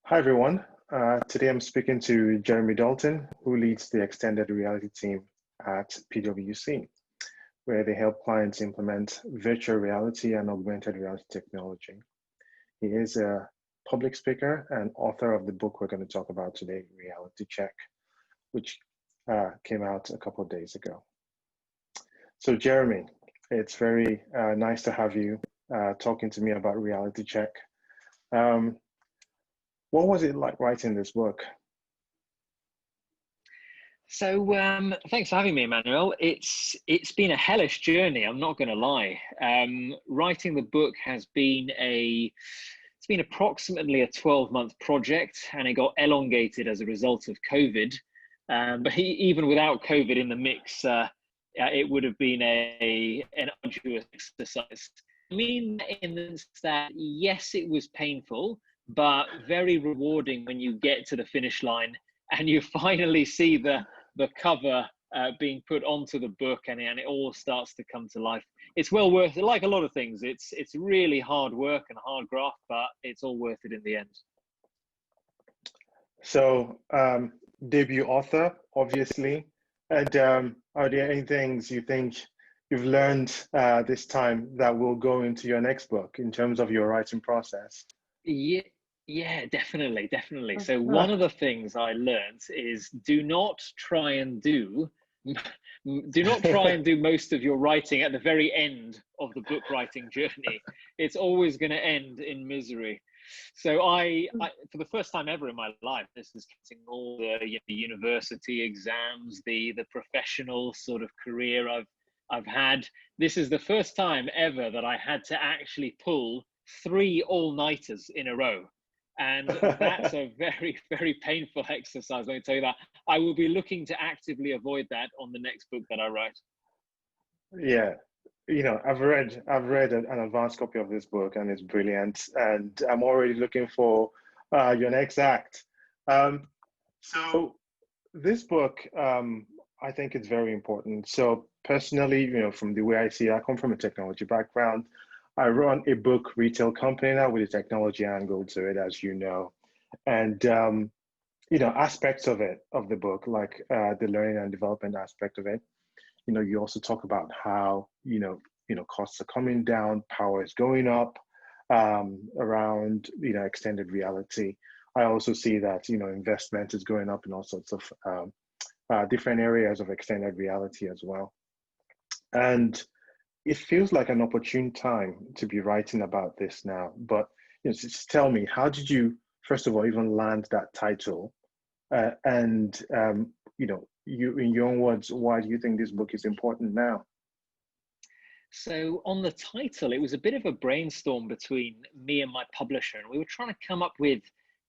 Hi, everyone. Today I'm speaking to Jeremy Dalton, who leads the extended reality team at PwC, where they help clients implement virtual reality and augmented reality technology. He is a public speaker and author of the book we're going to talk about today, Reality Check, which came out a couple of days ago. So Jeremy, it's very nice to have you talking to me about Reality Check. What was it like writing this book? So thanks for having me, Emmanuel. It's been a hellish journey, I'm not going to lie. Writing the book has been it's been approximately a 12-month project, and it got elongated as a result of COVID. But even without COVID in the mix, it would have been an arduous exercise. I mean, in the sense that yes, it was painful, but very rewarding when you get to the finish line and you finally see the cover being put onto the book, and it all starts to come to life. It's well worth it. Like a lot of things, it's really hard work and hard graft, but it's all worth it in the end. So debut author, obviously, and are there any things you think you've learned this time that will go into your next book in terms of your writing process? Yeah, definitely. So one of the things I learned is do not try and do most of your writing at the very end of the book writing journey. It's always going to end in misery. So I for the first time ever in my life, this is getting all the university exams, the professional sort of career I've had. This is the first time ever that I had to actually pull 3 all-nighters in a row. And that's a very, very painful exercise, let me tell you that. I will be looking to actively avoid that on the next book that I write. Yeah, I've read an advanced copy of this book, and it's brilliant. And I'm already looking for your next act. So this book, I think it's very important. So personally, from the way I see it, I come from a technology background. I run a book retail company now with a technology angle to it, as you know. And aspects of the book, like the learning and development aspect of it. You also talk about how costs are coming down, power is going up around extended reality. I also see that investment is going up in all sorts of different areas of extended reality as well. And it feels like an opportune time to be writing about this now. But just tell me, how did you, first of all, even land that title? And you, in your own words, why do you think this book is important now? So on the title, it was a bit of a brainstorm between me and my publisher, and we were trying to come up with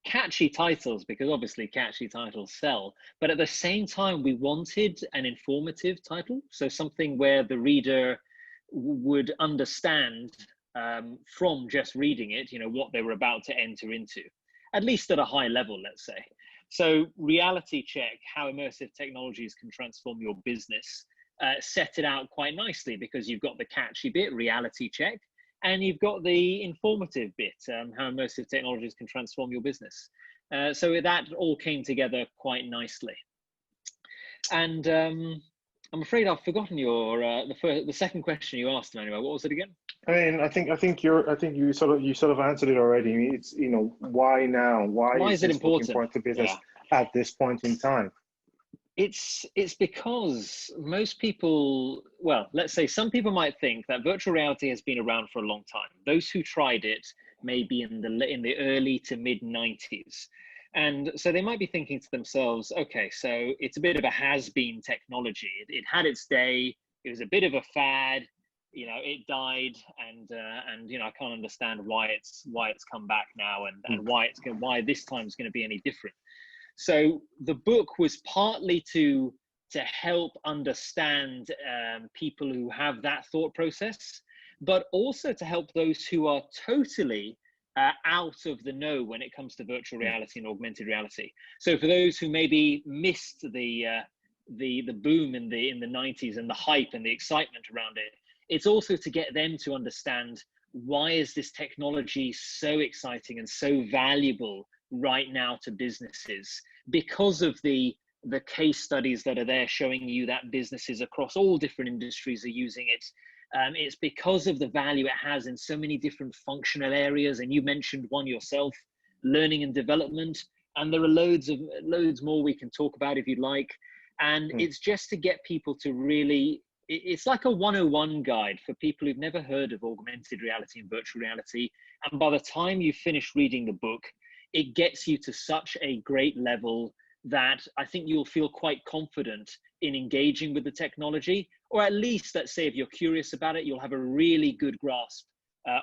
catchy titles, because obviously catchy titles sell, but at the same time we wanted an informative title, so something where the reader would understand from just reading it, what they were about to enter into, at least at a high level, let's say. So Reality Check, how immersive technologies can transform your business, set it out quite nicely, because you've got the catchy bit, Reality Check, and you've got the informative bit, how immersive technologies can transform your business. So that all came together quite nicely. And I'm afraid I've forgotten your the second question you asked, Emmanuel. What was it again? I mean, I think you sort of answered it already. It's why now? Why is it important to business at this point in time? It's because most people, well, let's say some people might think that virtual reality has been around for a long time. Those who tried it maybe in the early to mid 90s. And so they might be thinking to themselves, okay, so it's a bit of a has-been technology. It had its day. It was a bit of a fad. It died, and I can't understand why it's come back now, and why this time is going to be any different. So the book was partly to help understand people who have that thought process, but also to help those who are totally out of the know when it comes to virtual reality and augmented reality. So for those who maybe missed the boom in the 90s and the hype and the excitement around it, it's also to get them to understand, why is this technology so exciting and so valuable right now to businesses because of the case studies that are there showing you that businesses across all different industries are using it. It's because of the value it has in so many different functional areas. And you mentioned one yourself, learning and development. And there are loads more we can talk about if you'd like. And it's just to get people to really, it's like a 101 guide for people who've never heard of augmented reality and virtual reality. And by the time you finish reading the book, it gets you to such a great level that I think you'll feel quite confident in engaging with the technology, or at least, let's say, if you're curious about it, you'll have a really good grasp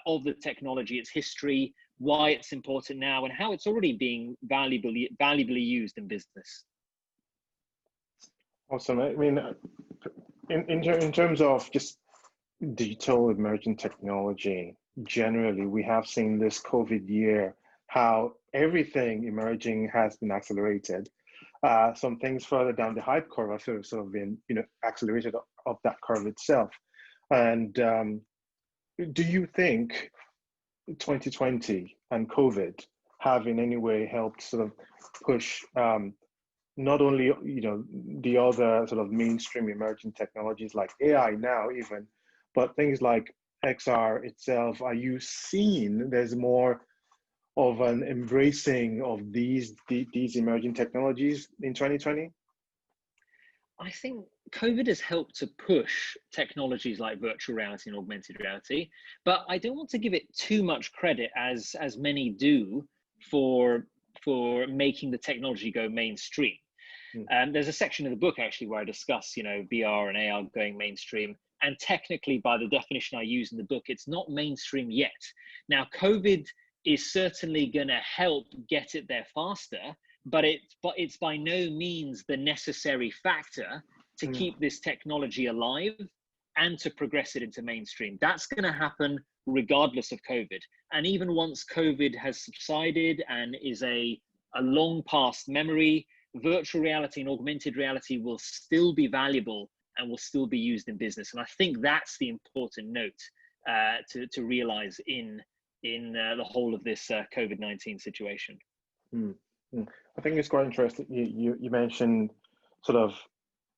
of the technology, its history, why it's important now, and how it's already being valuably used in business. Awesome. I mean, in terms of just digital emerging technology, generally, we have seen this COVID year, how everything emerging has been accelerated. Some things further down the hype curve have sort of been, accelerated of that curve itself. And do you think 2020 and COVID have in any way helped sort of push not only the other sort of mainstream emerging technologies like AI now even, but things like XR itself? Are you seeing there's more of an embracing of these emerging technologies in 2020? I think COVID has helped to push technologies like virtual reality and augmented reality, but I don't want to give it too much credit, as many do, for making the technology go mainstream. There's a section of the book actually where I discuss, VR and AR going mainstream. And technically, by the definition I use in the book, it's not mainstream yet. Now, COVID is certainly going to help get it there faster, but it's by no means the necessary factor to keep this technology alive and to progress it into mainstream. That's going to happen regardless of COVID. And even once COVID has subsided and is a long past memory, virtual reality and augmented reality will still be valuable and will still be used in business. And I think that's the important note to realize in the whole of this COVID-19 situation. I think it's quite interesting. You mentioned sort of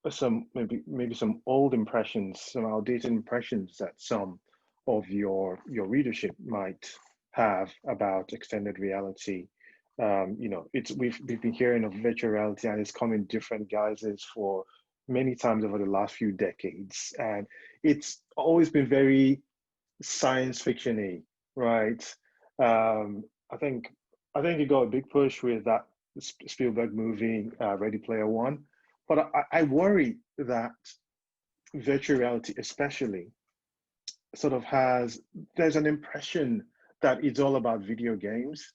some maybe some old impressions, some outdated impressions that some of your readership might have about extended reality. We've been hearing of virtual reality, and it's come in different guises for many times over the last few decades, and it's always been very science fiction-y, right? I think it got a big push with that Spielberg movie, Ready Player One, but I worry that virtual reality, especially, sort of there's an impression that it's all about video games,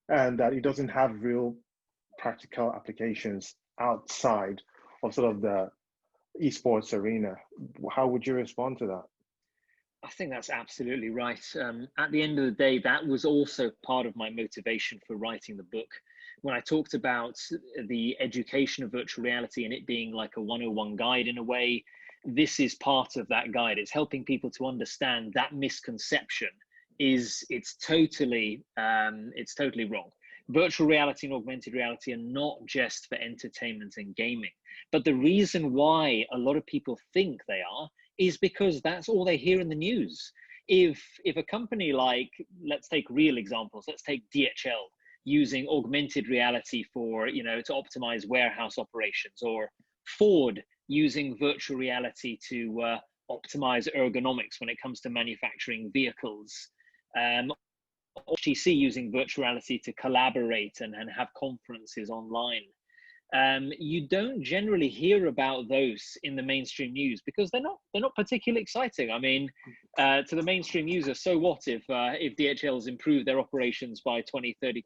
and that it doesn't have real practical applications outside of sort of the esports arena. How would you respond to that? I think that's absolutely right. At the end of the day, that was also part of my motivation for writing the book. When I talked about the education of virtual reality and it being like a 101 guide in a way, this is part of that guide. It's helping people to understand that misconception it's totally wrong. Virtual reality and augmented reality are not just for entertainment and gaming, but the reason why a lot of people think they are is because that's all they hear in the news. If a company like, let's take real examples, let's take DHL using augmented reality for, to optimize warehouse operations, or Ford using virtual reality to optimize ergonomics when it comes to manufacturing vehicles, HTC using virtual reality to collaborate and have conferences online. You don't generally hear about those in the mainstream news because they're not particularly exciting. I mean, to the mainstream user, so what if DHL's improved their operations by 20-30%?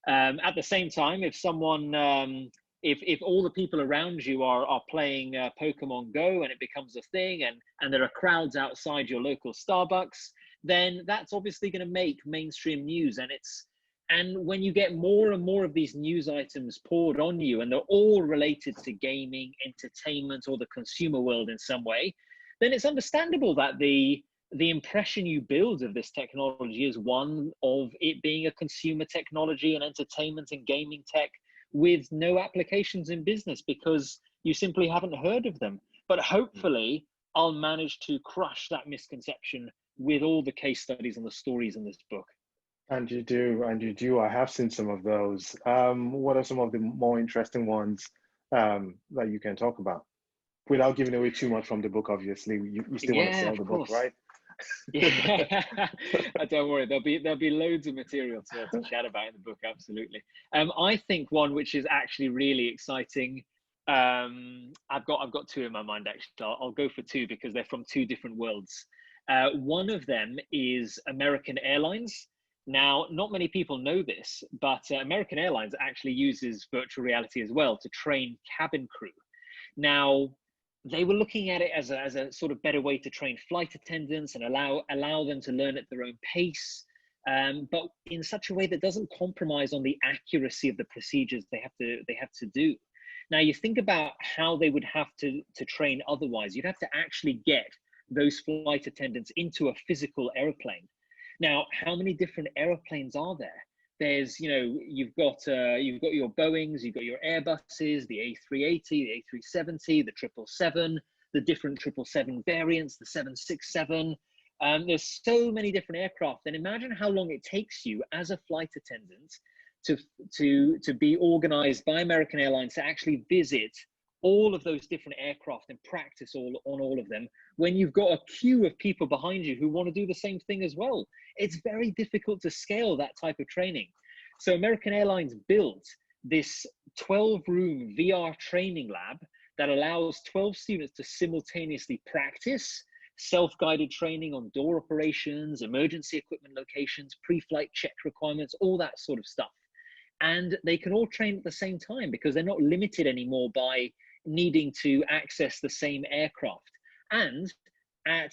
At the same time, if someone if all the people around you are playing Pokemon Go and it becomes a thing, and there are crowds outside your local Starbucks, then that's obviously going to make mainstream news. And when you get more and more of these news items poured on you, and they're all related to gaming, entertainment, or the consumer world in some way, then it's understandable that the the impression you build of this technology is one of it being a consumer technology and entertainment and gaming tech with no applications in business because you simply haven't heard of them. But hopefully I'll manage to crush that misconception with all the case studies and the stories in this book. And you do, and you do. I have seen some of those. What are some of the more interesting ones that you can talk about? Without giving away too much from the book, obviously. You still want to Yeah, sell of the book, course. right? Yeah, don't worry. There'll be loads of material to chat about in the book. Absolutely. I think one which is actually really exciting. I've got two in my mind. Actually, I'll go for two because they're from two different worlds. One of them is American Airlines. Now, not many people know this, but American Airlines actually uses virtual reality as well to train cabin crew. Now, they were looking at it as a sort of better way to train flight attendants and allow them to learn at their own pace, but in such a way that doesn't compromise on the accuracy of the procedures they have to do. Now, you think about how they would have to train otherwise. You'd have to actually get those flight attendants into a physical airplane. Now, how many different airplanes are there? There's, you've got your Boeings, you've got your Airbuses, the A380, the A370, the 777, the different 777 variants, the 767. There's so many different aircraft. And imagine how long it takes you as a flight attendant to be organized by American Airlines to actually visit all of those different aircraft and practice on all of them when you've got a queue of people behind you who want to do the same thing as well. It's very difficult to scale that type of training. So American Airlines built this 12-room VR training lab that allows 12 students to simultaneously practice self-guided training on door operations, emergency equipment locations, pre-flight check requirements, all that sort of stuff. And they can all train at the same time because they're not limited anymore by needing to access the same aircraft. And at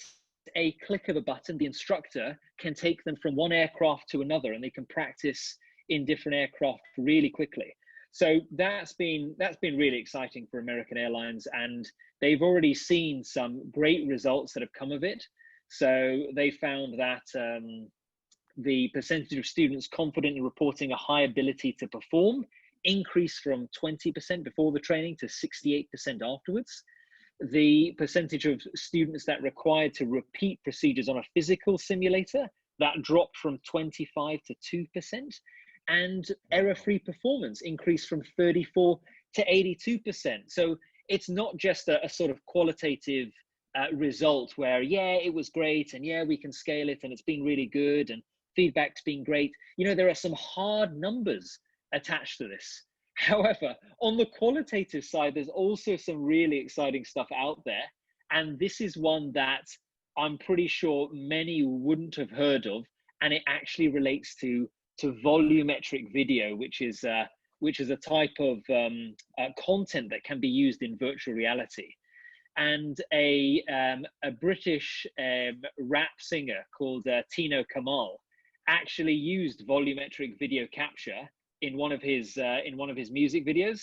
a click of a button, the instructor can take them from one aircraft to another, and they can practice in different aircraft really quickly. So that's been really exciting for American Airlines, and they've already seen some great results that have come of it. So they found that the percentage of students confident in reporting a high ability to perform increased from 20% before the training to 68% afterwards. The percentage of students that required to repeat procedures on a physical simulator, that dropped from 25 to 2%. And error-free performance increased from 34 to 82%. So it's not just a sort of qualitative result where, yeah, it was great, and yeah, we can scale it, and it's been really good, and feedback's been great. There are some hard numbers attached to this. However, on the qualitative side, there's also some really exciting stuff out there. And this is one that I'm pretty sure many wouldn't have heard of. And it actually relates to volumetric video, which is a type of content that can be used in virtual reality. And a British rap singer called Tino Kamal actually used volumetric video capture in one of his music videos.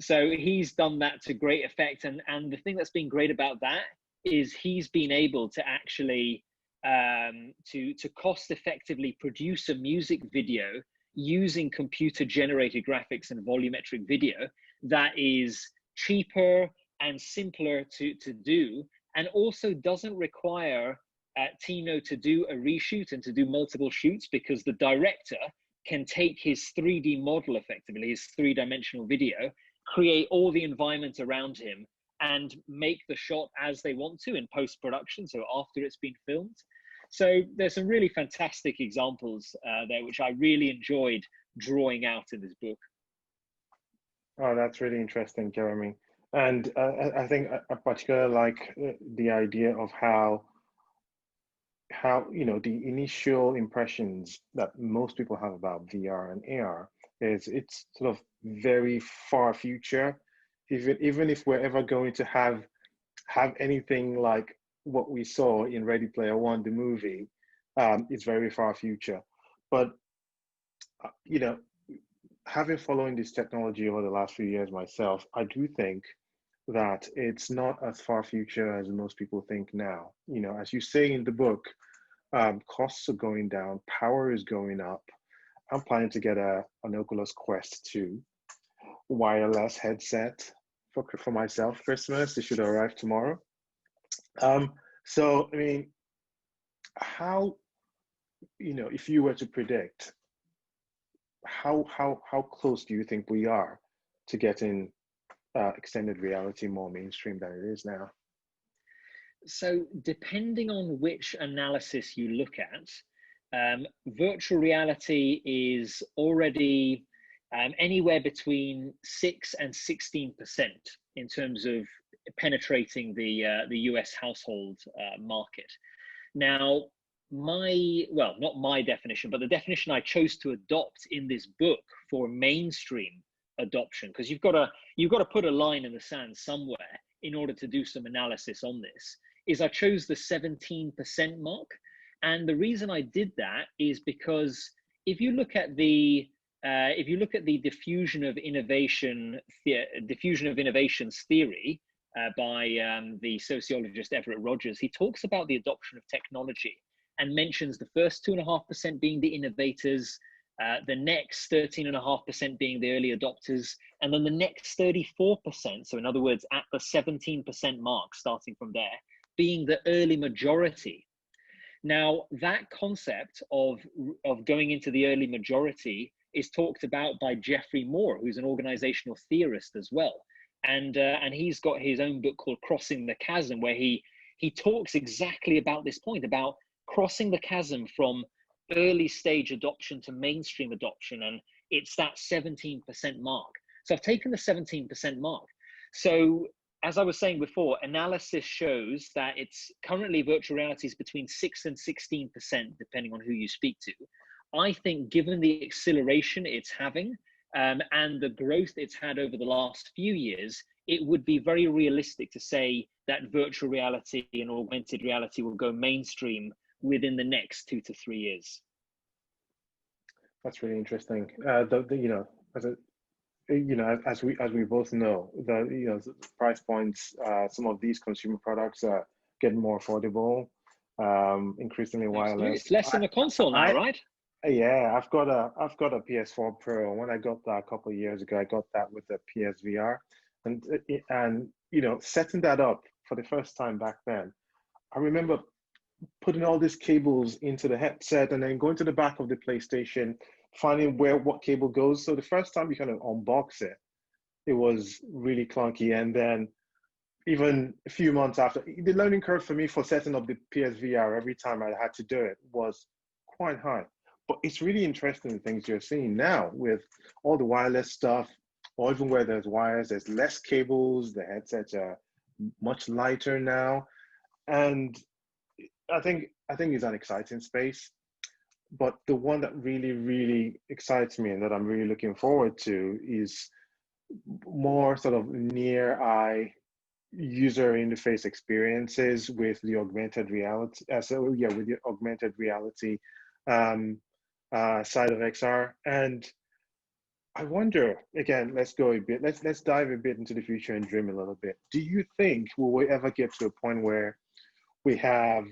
So he's done that to great effect, and the thing that's been great about that is he's been able to actually to cost effectively produce a music video using computer generated graphics and volumetric video that is cheaper and simpler to do, and also doesn't require Tino to do a reshoot and to do multiple shoots, because the director can take his 3D model, effectively his three-dimensional video, create all the environment around him, and make the shot as they want to in post-production, so after it's been filmed. So there's some really fantastic examples there, which I really enjoyed drawing out in this book. Oh, that's really interesting, Jeremy. And I think I particularly like the idea of how the initial impressions that most people have about VR and AR is it's sort of very far future. Even if we're ever going to have anything like what we saw in Ready Player One, the movie, it's very far future. But having following this technology over the last few years myself, I do think that it's not as far future as most people think now. You know, as you say in the book, costs are going down, power is going up. I'm planning to get an Oculus Quest 2 wireless headset for myself Christmas. It should arrive tomorrow. So I mean, how, you know, if you were to predict, how close do you think we are to getting extended reality more mainstream than it is now? So depending on which analysis you look at, virtual reality is already anywhere between 6 and 16% in terms of penetrating the US household market. Now, well, not my definition, but the definition I chose to adopt in this book for mainstream adoption, because you've got to put a line in the sand somewhere in order to do some analysis on this, is I chose the 17% mark. And the reason I did that is because if you look at the diffusion of innovations theory by the sociologist Everett Rogers, he talks about the adoption of technology and mentions the first 2.5% being the innovators, the next 13.5% being the early adopters, and then the next 34%, so in other words, at the 17% mark, starting from there, being the early majority. Now, that concept of going into the early majority is talked about by Geoffrey Moore, who's an organizational theorist as well. And he's got his own book called Crossing the Chasm, where he talks exactly about this point, about crossing the chasm from early stage adoption to mainstream adoption. And it's that 17% mark. So I've taken the 17% mark. So as I was saying before, analysis shows that it's currently virtual reality is between 6 and 16%, depending on who you speak to. I think given the acceleration it's having and the growth it's had over the last few years, it would be very realistic to say that virtual reality and augmented reality will go mainstream within the next 2 to 3 years. That's really interesting. You know, as we both know, the price points, some of these consumer products are getting more affordable, increasingly wireless. It's less than a console now, right? Yeah, I've got a PS4 Pro. When I got that a couple of years ago, I got that with the PSVR, and you know, setting that up for the first time back then, I remember putting all these cables into the headset and then going to the back of the PlayStation, finding what cable goes. So the first time you kind of unbox it, it was really clunky. And then even a few months after, the learning curve for me for setting up the PSVR every time I had to do it was quite high. But it's really interesting the things you're seeing now with all the wireless stuff, or even where there's wires, there's less cables, the headsets are much lighter now. And I think it's an exciting space, but the one that really, really excites me and that I'm really looking forward to is more sort of near eye user interface experiences with the augmented reality. With the augmented reality side of XR. And I wonder, again, let's dive a bit into the future and dream a little bit. Do you think will we ever get to a point where we have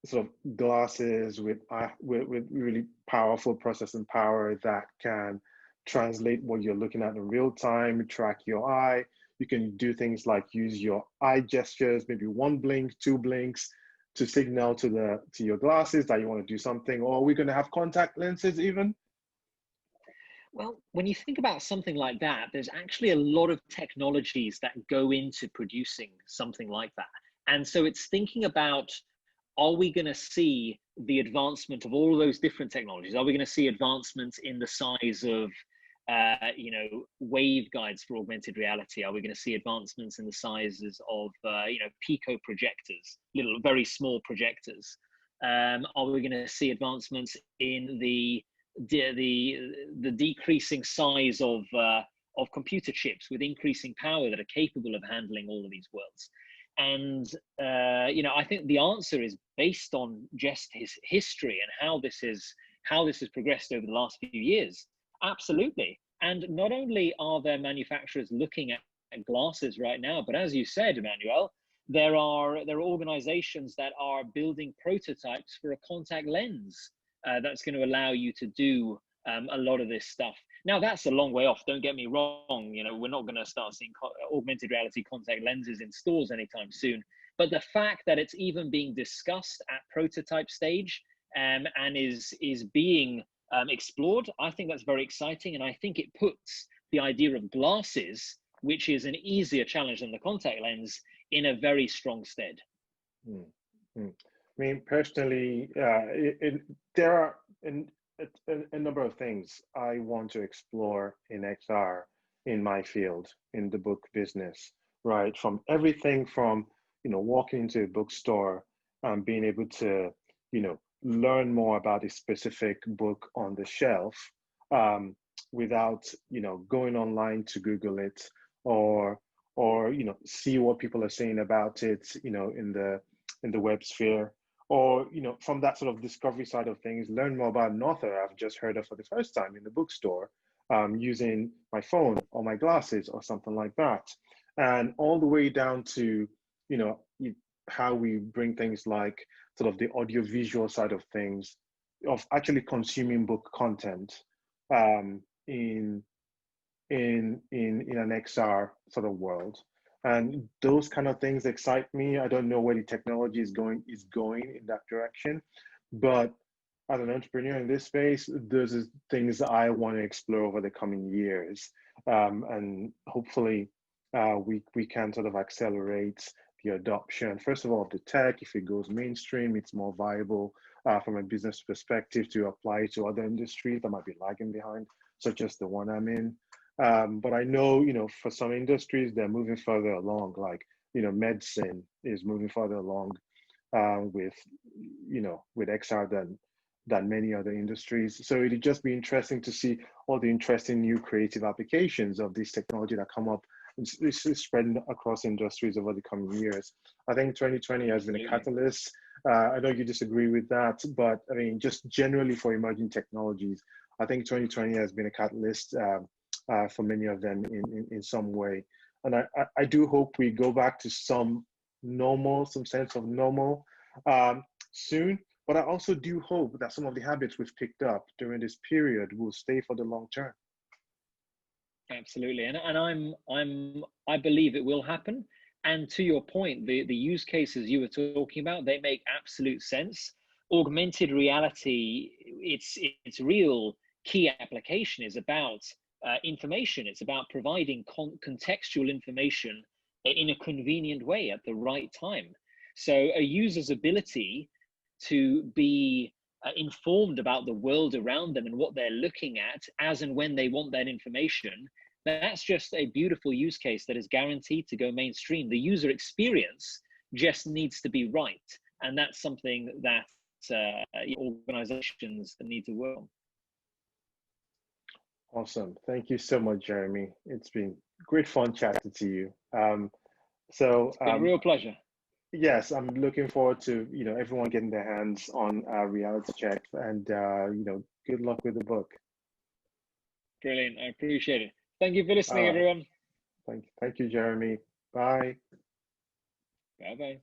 sort of glasses with really powerful processing power that can translate what you're looking at in real time, track your eye? You can do things like use your eye gestures, maybe one blink, two blinks, to signal to your glasses that you want to do something. Or are we going to have contact lenses even? Well, when you think about something like that, there's actually a lot of technologies that go into producing something like that. And so it's thinking about, are we going to see the advancement of all of those different technologies? Are we going to see advancements in the size of, waveguides for augmented reality? Are we going to see advancements in the sizes of, pico projectors, little, very small projectors? Are we going to see advancements in the decreasing size of computer chips with increasing power that are capable of handling all of these worlds? And I think the answer is based on just his history and how this has progressed over the last few years. Absolutely. And not only are there manufacturers looking at glasses right now, but as you said, Emmanuel, there are organizations that are building prototypes for a contact lens that's going to allow you to do a lot of this stuff. Now, that's a long way off. Don't get me wrong. You know, we're not going to start seeing augmented reality contact lenses in stores anytime soon. But the fact that it's even being discussed at prototype stage and is being explored, I think that's very exciting. And I think it puts the idea of glasses, which is an easier challenge than the contact lens, in a very strong stead. I mean, personally, there are a number of things I want to explore in XR in my field, in the book business, right? From everything from, walking into a bookstore and being able to, learn more about a specific book on the shelf without, going online to Google it or see what people are saying about it, in the web sphere, or from that sort of discovery side of things, learn more about an author I've just heard of for the first time in the bookstore, using my phone or my glasses or something like that, and all the way down to how we bring things like sort of the audiovisual side of things, of actually consuming book content in an XR sort of world. And those kind of things excite me. I don't know where the technology is going in that direction, but as an entrepreneur in this space, those are things that I want to explore over the coming years, and hopefully we can sort of accelerate the adoption. First of all, of the tech. If it goes mainstream, it's more viable from a business perspective to apply to other industries that might be lagging behind, such as the one I'm in. But I know, for some industries, they're moving further along, like, medicine is moving further along with XR than many other industries. So it'd just be interesting to see all the interesting new creative applications of this technology that come up. It's spreading across industries over the coming years. I think 2020 has been a catalyst. I know you disagree with that, but I mean, just generally for emerging technologies, I think 2020 has been a catalyst for many of them in some way. And I do hope we go back to some sense of normal soon. But I also do hope that some of the habits we've picked up during this period will stay for the long term. Absolutely, and I believe it will happen. And to your point, the use cases you were talking about, they make absolute sense. Augmented reality, its real key application is about information. It's about providing contextual information in a convenient way at the right time. So a user's ability to be informed about the world around them and what they're looking at as and when they want that information, that's just a beautiful use case that is guaranteed to go mainstream. The user experience just needs to be right. And that's something that organizations need to work on. Awesome. Thank you so much, Jeremy. It's been great fun chatting to you. It's been a real pleasure. Yes, I'm looking forward to everyone getting their hands on Reality Check, and good luck with the book. Brilliant. I appreciate it. Thank you for listening, everyone. Thank you, Jeremy. Bye. Bye-bye.